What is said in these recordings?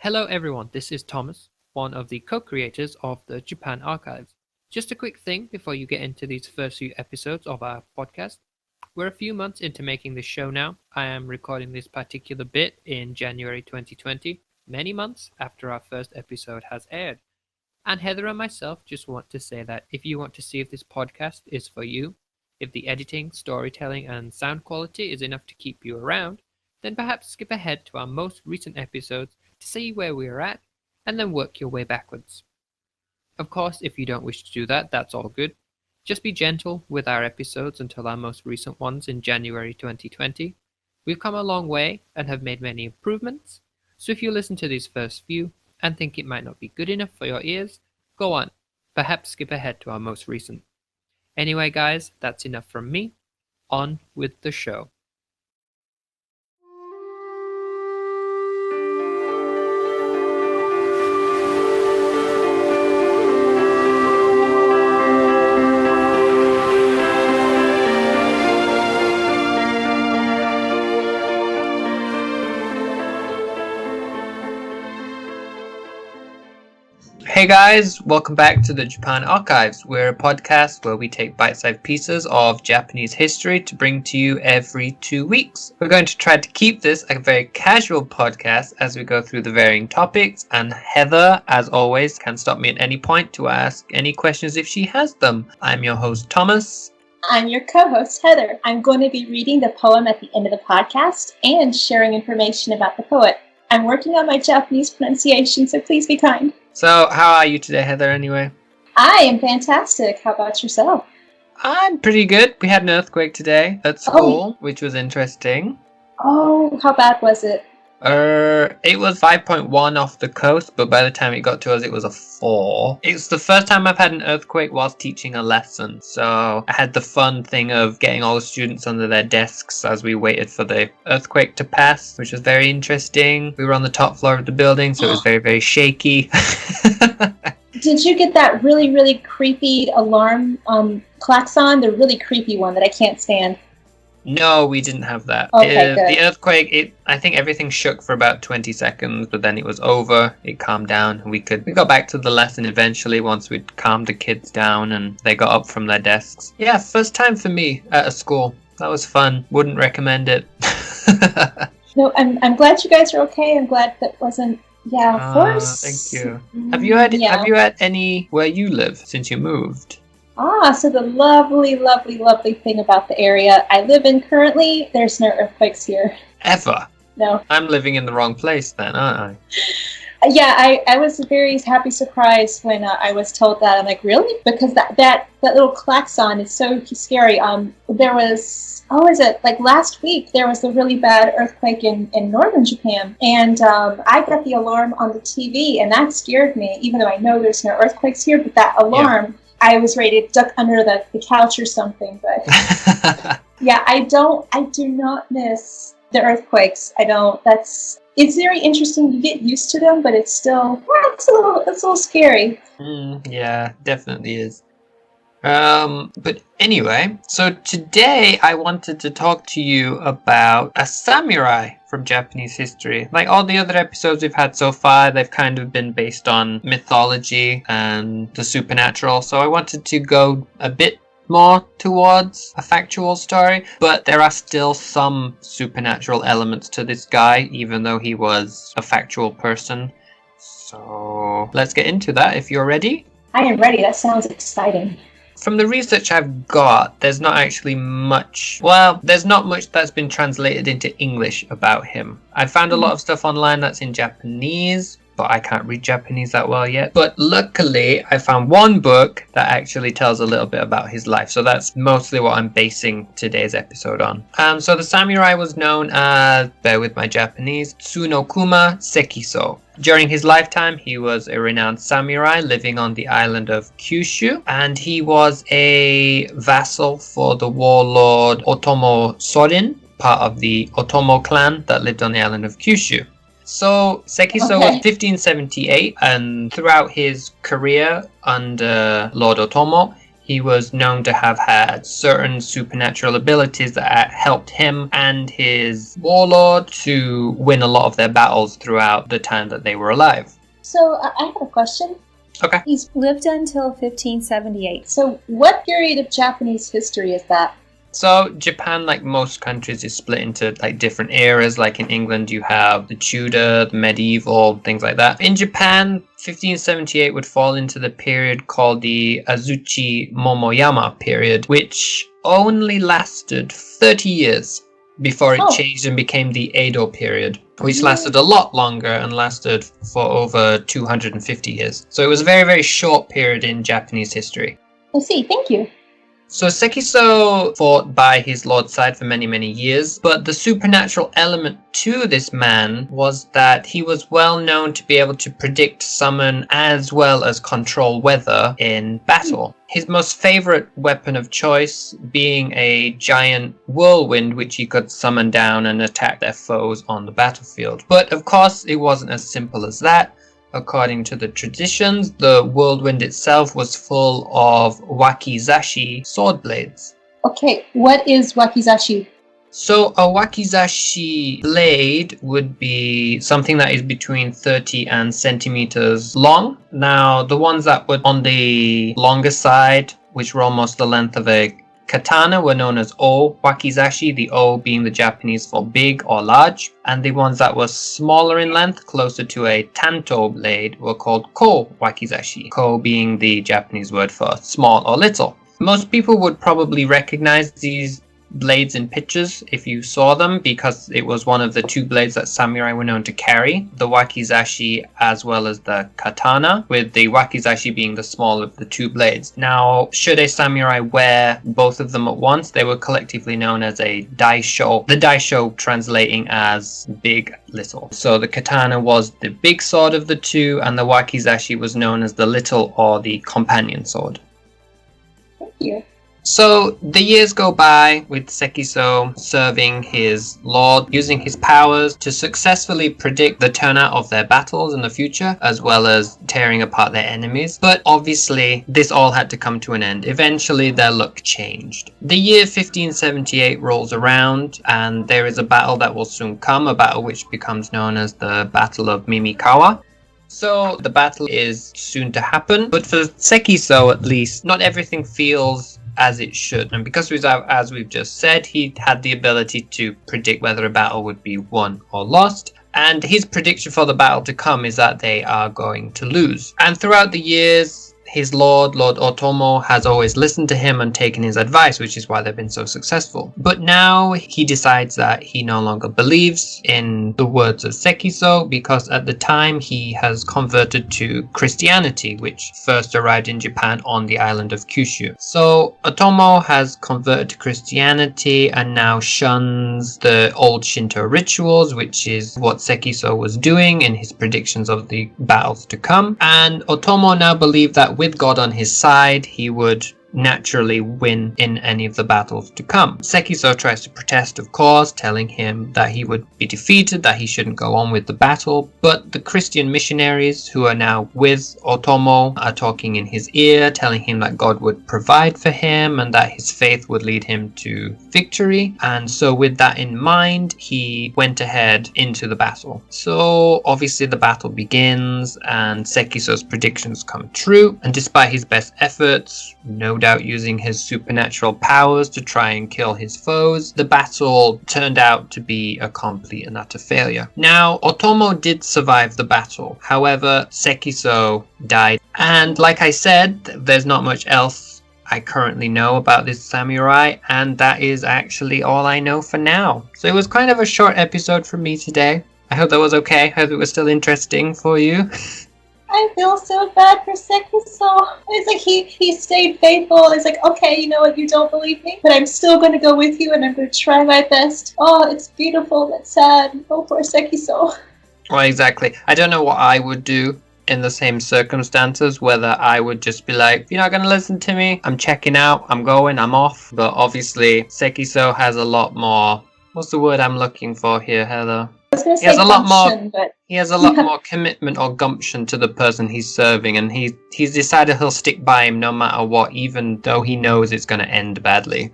Hello everyone, this is Thomas, one of the co-creators of the Japan Archives. Just a quick thing before you get into these first few episodes of our podcast. We're a few months into making this show now. I am recording this particular bit in January 2020, many months after our first episode has aired. And Heather and myself just want to say that if you want to see if this podcast is for you, if the editing, storytelling, and sound quality is enough to keep you around, then perhaps skip ahead to our most recent episodes to see where we are at, and then work your way backwards. Of course, if you don't wish to do that, that's all good. Just be gentle with our episodes until our most recent ones in January 2020. We've come a long way and have made many improvements, so if you listen to these first few and think it might not be good enough for your ears, go on, perhaps skip ahead to our most recent. Anyway guys, that's enough from me. On with the show. Hey guys, welcome back to the Japan Archives. We're a podcast where we take bite-sized pieces of Japanese history to bring to you every 2 weeks. We're going to try to keep this a very casual podcast as we go through the varying topics, and Heather, as always, can stop me at any point to ask any questions if she has them. I'm your host, Thomas. I'm your co-host, Heather. I'm going to be reading the poem at the end of the podcast and sharing information about the poet. I'm working on my Japanese pronunciation, so please be kind. So, how are you today, Heather, anyway? I am fantastic. How about yourself? I'm pretty good. We had an earthquake today at school, which was interesting. Oh, how bad was it? It was 5.1 off the coast, but by the time it got to us, it was a 4. It's the first time I've had an earthquake whilst teaching a lesson, so I had the fun thing of getting all the students under their desks as we waited for the earthquake to pass, which was very interesting. We were on the top floor of the building, so it was very, very shaky. Did you get that really, really creepy alarm klaxon? The really creepy one that I can't stand. No, we didn't have that. Okay, good. The earthquake, I think everything shook for about 20 seconds, but then it was over. It calmed down. We got back to the lesson eventually once we'd calmed the kids down and they got up from their desks. Yeah, first time for me at a school. That was fun. Wouldn't recommend it. No, I'm glad you guys are okay. I'm glad that wasn't. Yeah, of course. Thank you. Have you had any where you live since you moved? So the lovely, lovely, lovely thing about the area I live in currently, there's no earthquakes here. Ever? No. I'm living in the wrong place then, aren't I? Yeah, I was a very happy surprise when I was told that. I'm like, really? Because that little klaxon is so scary. There was, last week, there was a really bad earthquake in northern Japan. And I got the alarm on the TV, and that scared me, even though I know there's no earthquakes here. But that alarm... Yeah. I was ready to duck under the couch or something, but yeah, I do not miss the earthquakes. It's very interesting. You get used to them, but it's still, it's a little scary. Yeah, definitely is. But anyway, so today I wanted to talk to you about a samurai from Japanese history. Like all the other episodes we've had so far, they've kind of been based on mythology and the supernatural. So I wanted to go a bit more towards a factual story, but there are still some supernatural elements to this guy, even though he was a factual person. So let's get into that if you're ready. I am ready. That sounds exciting. From the research I've got, there's not much that's been translated into English about him. I found a lot of stuff online that's in Japanese, but I can't read Japanese that well yet. But luckily, I found one book that actually tells a little bit about his life. So that's mostly what I'm basing today's episode on. So the samurai was known as, bear with my Japanese, Tsunokuma Sekiso. During his lifetime, he was a renowned samurai living on the island of Kyushu, and he was a vassal for the warlord Otomo Sorin, part of the Otomo clan that lived on the island of Kyushu. So Sekiso was 1578, and throughout his career under Lord Otomo, he He was known to have had certain supernatural abilities that helped him and his warlord to win a lot of their battles throughout the time that they were alive. So I have a question. Okay. He's lived until 1578. So what period of Japanese history is that? So Japan, like most countries, is split into like different eras. Like in England, you have the Tudor, the medieval, things like that. In Japan, 1578 would fall into the period called the Azuchi Momoyama period, which only lasted 30 years before it changed and became the Edo period, which lasted a lot longer and lasted for over 250 years. So it was a very, very short period in Japanese history. I see, thank you. So Sekiso fought by his lord's side for many, many years, but the supernatural element to this man was that he was well known to be able to predict, summon, as well as control weather in battle. His most favorite weapon of choice being a giant whirlwind, which he could summon down and attack their foes on the battlefield. But of course, it wasn't as simple as that. According to the traditions, the whirlwind itself was full of wakizashi sword blades. Okay, what is wakizashi? So a wakizashi blade would be something that is between 30 and centimeters long. Now, the ones that were on the longer side, which were almost the length of a katana, were known as O wakizashi, the O being the Japanese for big or large, and the ones that were smaller in length, closer to a tanto blade, were called ko wakizashi, ko being the Japanese word for small or little. Most people would probably recognize these blades in pictures if you saw them, because it was one of the two blades that samurai were known to carry, the wakizashi as well as the katana, with the wakizashi being the small of the two blades. Now, should a samurai wear both of them at once, they were collectively known as a daisho, the daisho translating as big, little. So the katana was the big sword of the two, and the wakizashi was known as the little or the companion sword. Thank you. So the years go by with Sekiso serving his lord, using his powers to successfully predict the turnout of their battles in the future, as well as tearing apart their enemies. But obviously, this all had to come to an end. Eventually, their luck changed. The year 1578 rolls around, and there is a battle that will soon come, a battle which becomes known as the Battle of Mimikawa. So the battle is soon to happen, but for Sekiso at least, not everything feels as it should. And because as we've just said, he had the ability to predict whether a battle would be won or lost. And his prediction for the battle to come is that they are going to lose. And throughout the years, his Lord Otomo, has always listened to him and taken his advice, which is why they've been so successful. But now he decides that he no longer believes in the words of Sekiso, because at the time he has converted to Christianity, which first arrived in Japan on the island of Kyushu. So Otomo has converted to Christianity and now shuns the old Shinto rituals, which is what Sekiso was doing in his predictions of the battles to come. And Otomo now believed that with God on his side, he would naturally win in any of the battles to come. Sekiso tries to protest, of course, telling him that he would be defeated, that he shouldn't go on with the battle, but the Christian missionaries who are now with Otomo are talking in his ear, telling him that God would provide for him and that his faith would lead him to victory. And so with that in mind, he went ahead into the battle. So obviously the battle begins and Sekiso's predictions come true, and despite his best efforts, no doubt using his supernatural powers to try and kill his foes, the battle turned out to be a complete and utter failure. Now, Otomo did survive the battle. However, Sekiso died. And like I said, there's not much else I currently know about this samurai, and that is actually all I know for now. So it was kind of a short episode for me today. I hope that was okay. I hope it was still interesting for you. I feel so bad for Sekiso. It's like he stayed faithful. It's like, okay, you know what, you don't believe me, but I'm still going to go with you and I'm going to try my best. Oh, it's beautiful, but sad. Oh, poor Sekiso. Well, exactly. I don't know what I would do in the same circumstances, whether I would just be like, you're not going to listen to me, I'm checking out, I'm going, I'm off. But obviously, Sekiso has a lot more, what's the word I'm looking for here, Heather? was going to He has say a lot gumption, more. but He has a lot more commitment or gumption to the person he's serving, and he's decided he'll stick by him no matter what, even though he knows it's going to end badly.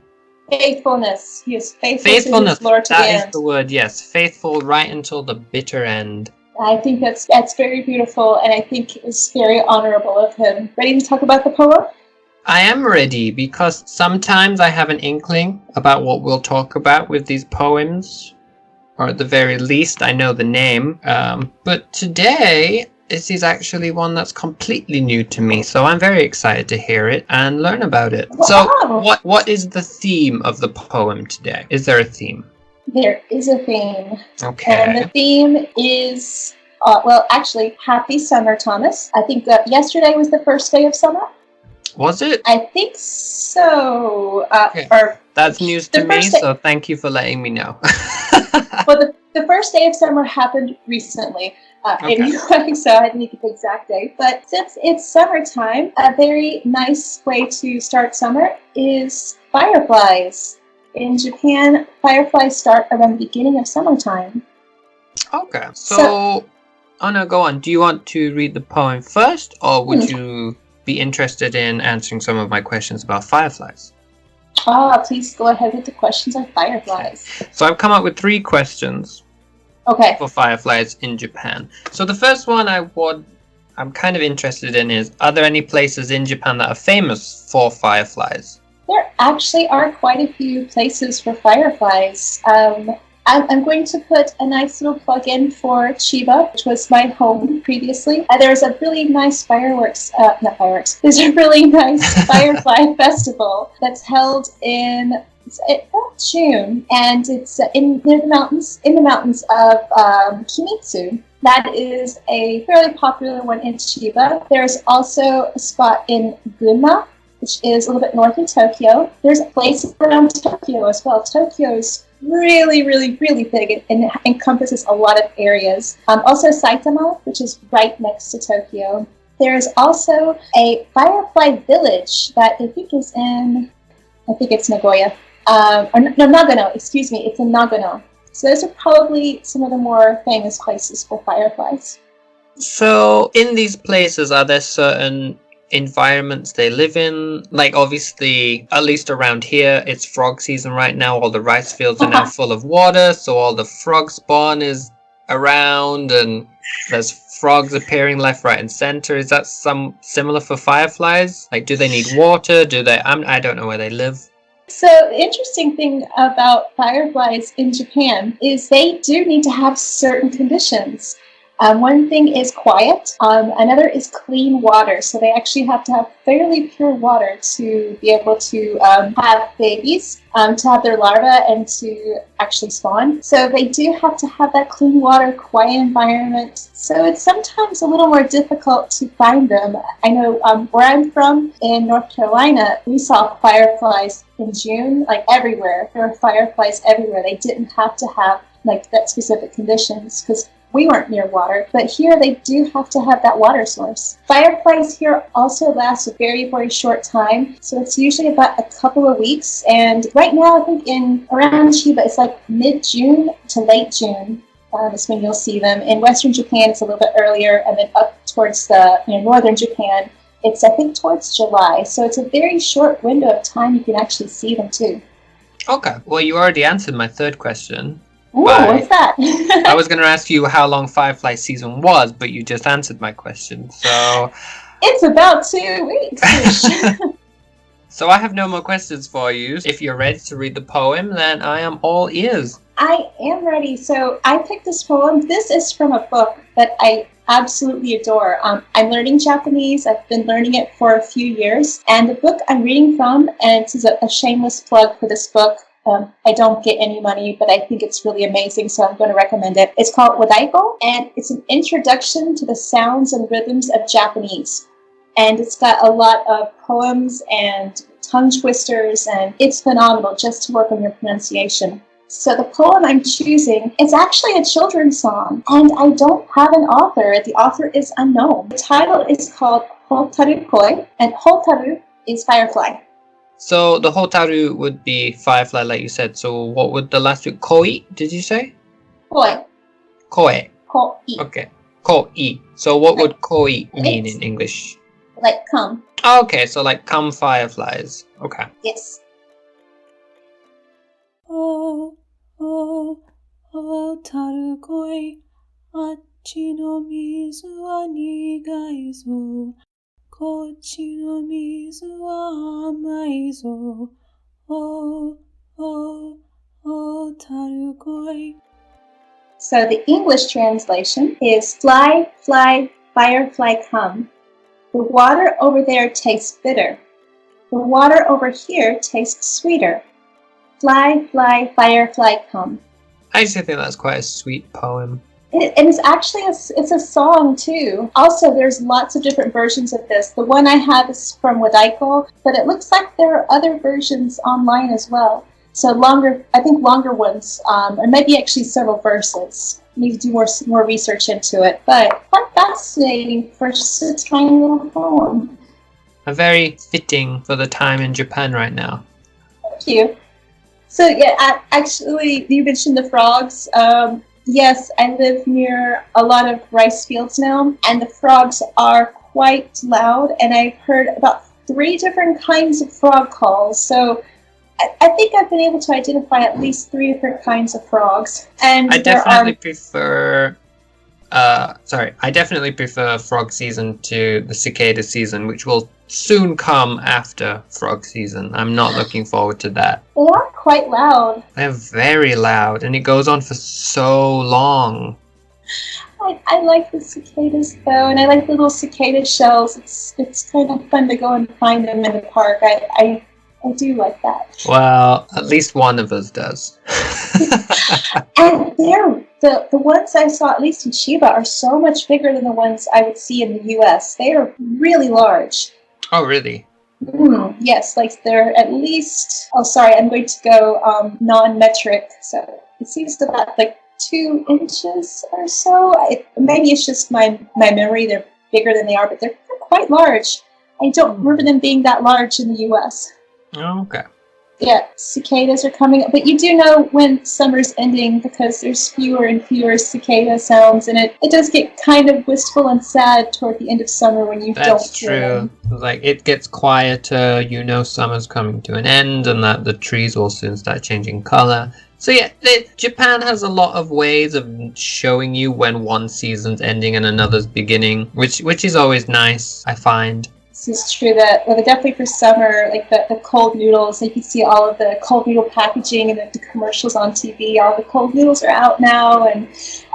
faithfulness. He is faithful Faithfulness. to his Lord to the That is end. the word. Yes, faithful right until the bitter end. I think that's very beautiful, and I think it was very honorable of him. Ready to talk about the poem? I am ready because sometimes I have an inkling about what we'll talk about with these poems, or at the very least I know the name. But today, this is actually one that's completely new to me, so I'm very excited to hear it and learn about it. So, what is the theme of the poem today? Is there a theme? There is a theme. Okay. And the theme is, actually, happy summer, Thomas. I think that yesterday was the first day of summer. Was it? I think so. Okay. Or that's news to me, so thank you for letting me know. Well, the first day of summer happened recently. Anyway, so I didn't get the exact date. But since it's summertime, a very nice way to start summer is fireflies. In Japan, fireflies start around the beginning of summertime. Okay. So, oh no, go on. Do you want to read the poem first, or would you be interested in answering some of my questions about fireflies? Please go ahead with the questions on fireflies. Okay. So I've come up with 3 questions. Okay. For fireflies in Japan. So the first one I'm kind of interested in is, are there any places in Japan that are famous for fireflies? There actually are quite a few places for fireflies. I'm going to put a nice little plug in for Chiba, which was my home previously. There's a really nice There's a really nice firefly festival that's held in June, and it's in the mountains of Kimitsu. That is a fairly popular one in Chiba. There's also a spot in Gunma, which is a little bit north of Tokyo. There's places around Tokyo as well. Tokyo's really, really, really big and encompasses a lot of areas. Also Saitama, which is right next to Tokyo. There's also a firefly village that I think it's Nagoya. Nagano, excuse me, it's in Nagano. So those are probably some of the more famous places for fireflies. So in these places, are there certain environments they live in? Like, obviously, at least around here, it's frog season right now. All the rice fields are now full of water, so all the frog spawn is around, and there's frogs appearing left, right, and center. Is that some similar for fireflies? Like, do they need water? I don't know where they live. So the interesting thing about fireflies in Japan is they do need to have certain conditions. One thing is quiet, another is clean water. So they actually have to have fairly pure water to be able to have babies, to have their larvae, and to actually spawn. So they do have to have that clean water, quiet environment. So it's sometimes a little more difficult to find them. I know where I'm from in North Carolina, we saw fireflies in June, like everywhere. There were fireflies everywhere. They didn't have to have like that specific conditions because we weren't near water, but here they do have to have that water source. Fireflies here also last a very, very short time, so it's usually about a couple of weeks, and right now I think around Chiba it's like mid-June to late June is when you'll see them. In Western Japan it's a little bit earlier, and then up towards the northern Japan it's I think towards July, so it's a very short window of time you can actually see them too. Okay, well you already answered my third question. Ooh, what's that? I was going to ask you how long Firefly season was, but you just answered my question, so... It's about 2 weeks. So I have no more questions for you. If you're ready to read the poem, then I am all ears. I am ready. So I picked this poem. This is from a book that I absolutely adore. I'm learning Japanese. I've been learning it for a few years. And the book I'm reading from, and this is a shameless plug for this book, I don't get any money, but I think it's really amazing, so I'm going to recommend it. It's called Wadaiko, and it's an introduction to the sounds and rhythms of Japanese. And it's got a lot of poems and tongue twisters, and it's phenomenal just to work on your pronunciation. So the poem I'm choosing is actually a children's song, and I don't have an author. The author is unknown. The title is called Hotaru Koi, and Hotaru is firefly. So the Hotaru would be firefly, like you said. So what would the last bit? Koi, did you say? Koi. Koe. Koi. Okay. Koi. So what would koi mean It's in English? like come. Okay, so like come fireflies. Okay. Yes. おおおたる恋あっちの水は苦いぞこっちの水は甘いぞおおおたる恋 So the English translation is fly, fly, firefly come. The water over there tastes bitter. The water over here tastes sweeter. Fly, fly, firefly come. I actually think that's quite a sweet poem. And it's actually it's a song too. Also, there's lots of different versions of this. The one I have is from Wadaiko, but it looks like there are other versions online as well. So longer ones, and maybe actually several verses. Need to do more research into it, but quite fascinating for just a tiny little poem. Very fitting for the time in Japan right now. Thank you. So yeah, actually, you mentioned the frogs. Yes, I live near a lot of rice fields now, and the frogs are quite loud, and I've heard about 3 different kinds of frog calls. So I think I've been able to identify at least 3 different kinds of frogs. And I definitely prefer frog season to the cicada season, which will soon come after frog season. I'm not looking forward to that. They are quite loud. They're very loud, and it goes on for so long. I like the cicadas though, and I like the little cicada shells. It's kind of fun to go and find them in the park. I do like that. Well, at least one of us does. And the ones I saw, at least in Chiba, are so much bigger than the ones I would see in the U.S. They are really large. Oh, really? Yes, like they're at least... Oh, sorry, I'm going to go non-metric. So it seems about like 2 inches or so. Maybe it's just my memory. They're bigger than they are, but they're quite large. I don't remember them being that large in the U.S. Oh, okay. Yeah, cicadas are coming up. But you do know when summer's ending because there's fewer and fewer cicada sounds, and it does get kind of wistful and sad toward the end of summer when you don't hear them. That's true. Like, it gets quieter, you know summer's coming to an end, and that the trees will soon start changing color. So yeah, Japan has a lot of ways of showing you when one season's ending and another's beginning, which is always nice, I find. This is true that, well, definitely for summer, like the cold noodles, like you see all of the cold noodle packaging and the commercials on TV, all the cold noodles are out now, and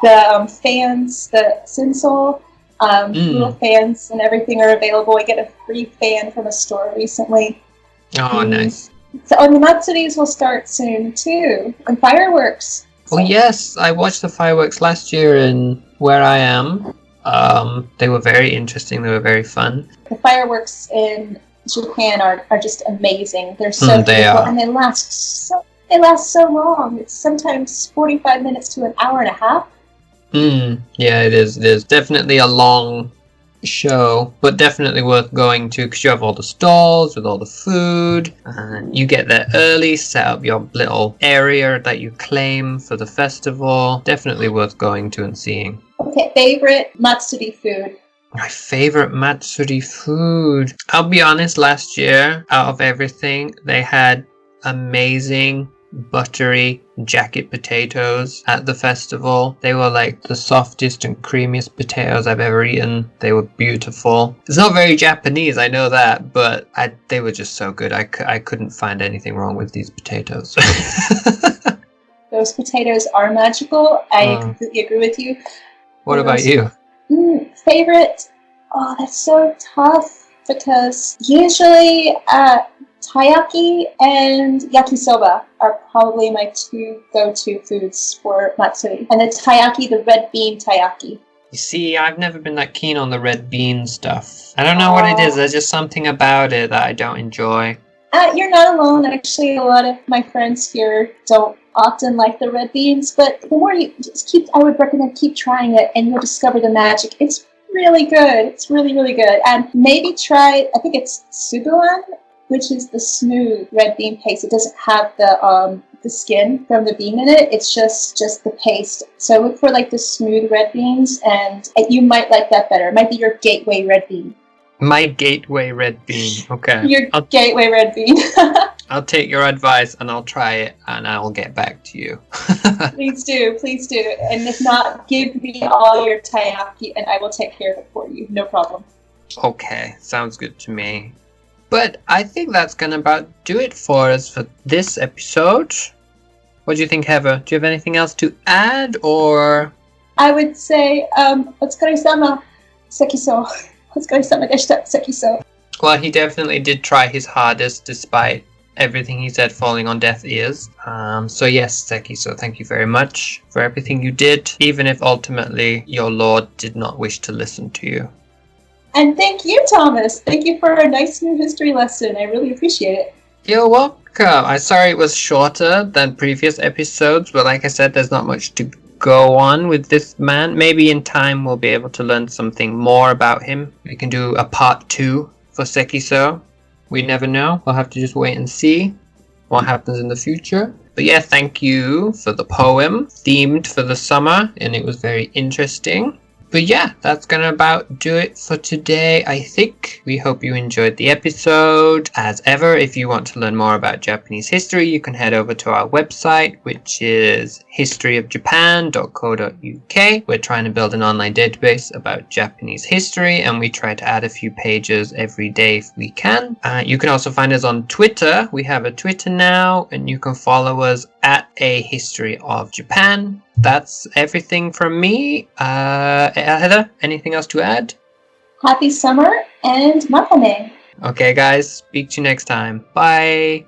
the fans, the Sinsol, little fans and everything are available. I get a free fan from a store recently. Oh, nice. So, and the Matsuris will start soon too, and fireworks. Oh yes, I watched the fireworks last year in where I am. They were very interesting. They were very fun. The fireworks in Japan are just amazing. They're so beautiful, and they last so long. It's sometimes 45 minutes to an hour and a half. Yeah, it is. It is definitely a long show, but definitely worth going to because you have all the stalls with all the food, and you get there early, set up your little area that you claim for the festival. Definitely worth going to and seeing. Okay, favorite Matsuri food? My favorite Matsuri food. I'll be honest, last year, out of everything, they had amazing buttery jacket potatoes at the festival. They were like the softest and creamiest potatoes I've ever eaten. They were beautiful. It's not very Japanese, I know that, but they were just so good. I couldn't find anything wrong with these potatoes. Those potatoes are magical. I completely agree with you. What about you? Favorite? Oh, that's so tough because usually taiyaki and yakisoba are probably my 2 go-to foods for Matsuri. And the taiyaki, the red bean taiyaki. You see, I've never been that keen on the red bean stuff. I don't know what it is. There's just something about it that I don't enjoy. You're not alone. Actually, a lot of my friends here don't often like the red beans, but the more you just I would recommend keep trying it and you'll discover the magic. It's really good. It's really, really good. And maybe try, I think it's subuan, which is the smooth red bean paste. It doesn't have the skin from the bean in it. It's just the paste. So look for like the smooth red beans, and you might like that better. It might be your gateway red bean. My gateway red bean. Okay. Your gateway red bean. I'll take your advice and I'll try it and I'll get back to you. Please do. And if not, give me all your taiyaki and I will take care of it for you. No problem. Okay, sounds good to me. But I think that's gonna about do it for us for this episode. What do you think, Heather? Do you have anything else to add, or? I would say, otsukaresama, sekiso. Otsukaresama deshita, sekiso. Well, he definitely did try his hardest despite everything he said falling on deaf ears. So yes, Sekiso, thank you very much for everything you did, even if ultimately your lord did not wish to listen to you. And thank you, Thomas. Thank you for a nice new history lesson. I really appreciate it. You're welcome. I'm sorry it was shorter than previous episodes, but like I said, there's not much to go on with this man. Maybe in time we'll be able to learn something more about him. We can do a part 2 for Sekiso. We never know. We'll have to just wait and see what happens in the future. But yeah, thank you for the poem themed for the summer, and it was very interesting. But yeah, that's gonna about do it for today, I think. We hope you enjoyed the episode. As ever, if you want to learn more about Japanese history, you can head over to our website, which is historyofjapan.co.uk. We're trying to build an online database about Japanese history, and we try to add a few pages every day if we can. You can also find us on Twitter. We have a Twitter now, and you can follow us at A History of Japan. That's everything from me. Heather, anything else to add? Happy summer and matane. Okay, guys. Speak to you next time. Bye.